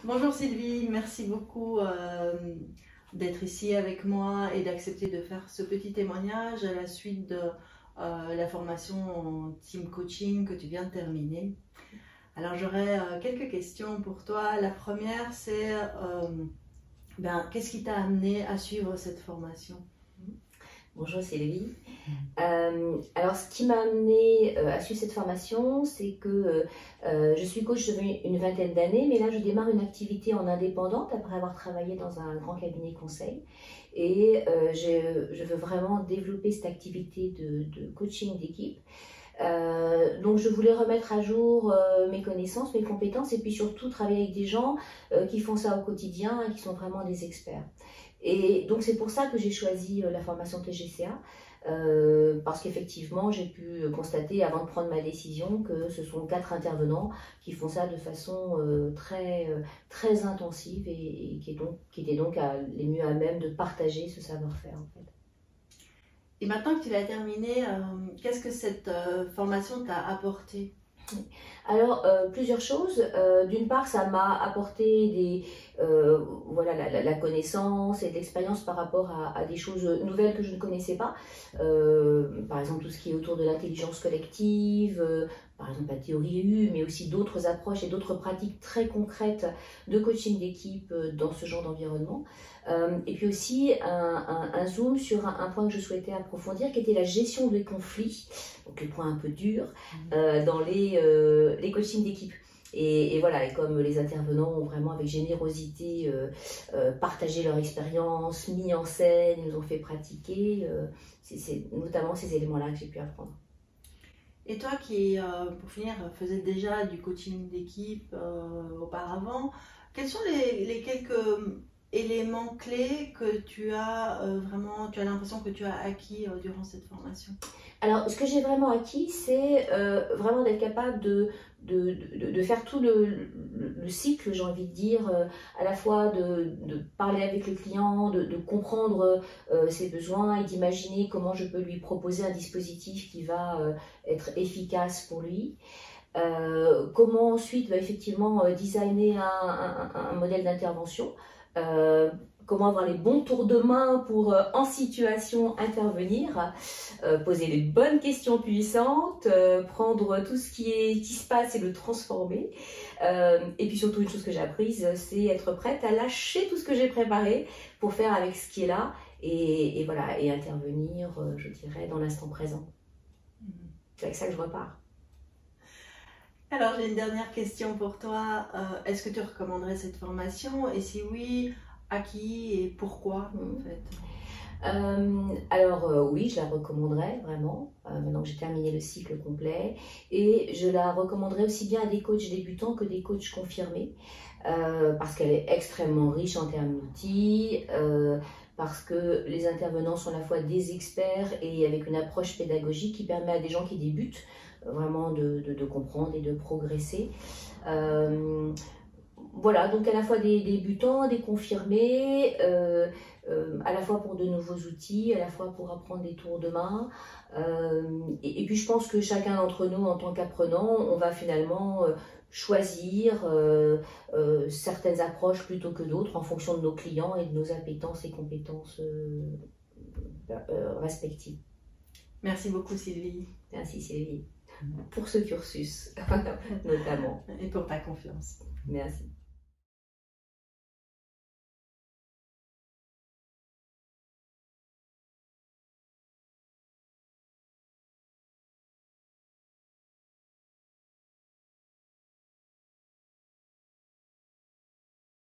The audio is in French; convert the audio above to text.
Bonjour Sylvie, merci beaucoup d'être ici avec moi et d'accepter de faire ce petit témoignage à la suite de la formation en team coaching que tu viens de terminer. Alors j'aurais quelques questions pour toi. La première c'est qu'est-ce qui t'a amené à suivre cette formation? Bonjour Sylvie. Alors ce qui m'a amené à suivre cette formation, c'est que je suis coach depuis une vingtaine d'années, mais là je démarre une activité en indépendante après avoir travaillé dans un grand cabinet conseil. Et je veux vraiment développer cette activité de coaching d'équipe. Donc je voulais remettre à jour mes connaissances, mes compétences et puis surtout travailler avec des gens qui font ça au quotidien et qui sont vraiment des experts. Et donc c'est pour ça que j'ai choisi la formation TGCA, parce qu'effectivement j'ai pu constater avant de prendre ma décision que ce sont 4 intervenants qui font ça de façon très intensive et qui étaient donc les mieux à même de partager ce savoir-faire en fait. Et maintenant que tu l'as terminée, qu'est-ce que cette formation t'a apporté? Alors, plusieurs choses. D'une part, ça m'a apporté voilà, la connaissance et l'expérience par rapport à des choses nouvelles que je ne connaissais pas. Par exemple, tout ce qui est autour de l'intelligence collective, par exemple la théorie EU, mais aussi d'autres approches et d'autres pratiques très concrètes de coaching d'équipe dans ce genre d'environnement. Et puis aussi un zoom sur un point que je souhaitais approfondir, qui était la gestion des conflits, donc les points un peu durs, dans les coachings d'équipe. Et voilà, et comme les intervenants ont vraiment avec générosité partagé leur expérience, mis en scène, nous ont fait pratiquer, c'est notamment ces éléments-là que j'ai pu apprendre. Et toi qui, pour finir, faisais déjà du coaching d'équipe auparavant, quels sont les quelques éléments clés que tu as l'impression que tu as acquis durant cette formation? Alors, ce que j'ai vraiment acquis, c'est vraiment d'être capable de faire tout le cycle, j'ai envie de dire, à la fois de parler avec le client, de comprendre ses besoins et d'imaginer comment je peux lui proposer un dispositif qui va être efficace pour lui. Comment ensuite effectivement designer un modèle d'intervention. Comment avoir les bons tours de main pour, en situation, intervenir, poser les bonnes questions puissantes, prendre tout ce qui se passe et le transformer. Et puis surtout, une chose que j'ai apprise, c'est être prête à lâcher tout ce que j'ai préparé pour faire avec ce qui est là et voilà, et intervenir, je dirais, dans l'instant présent. C'est avec ça que je repars. Alors, j'ai une dernière question pour toi. Est-ce que tu recommanderais cette formation? Et si oui, à qui et pourquoi en fait? Alors oui, je la recommanderais vraiment, maintenant que j'ai terminé le cycle complet. Et je la recommanderais aussi bien à des coachs débutants que des coachs confirmés, parce qu'elle est extrêmement riche en termes d'outils, parce que les intervenants sont à la fois des experts et avec une approche pédagogique qui permet à des gens qui débutent vraiment de comprendre et de progresser. Voilà, donc à la fois des débutants, des confirmés, à la fois pour de nouveaux outils, à la fois pour apprendre des tours de main. Et puis je pense que chacun d'entre nous, en tant qu'apprenant, on va finalement choisir certaines approches plutôt que d'autres en fonction de nos clients et de nos appétences et compétences respectives. Merci beaucoup Sylvie. Merci Sylvie, pour ce cursus notamment. Et pour ta confiance. Merci.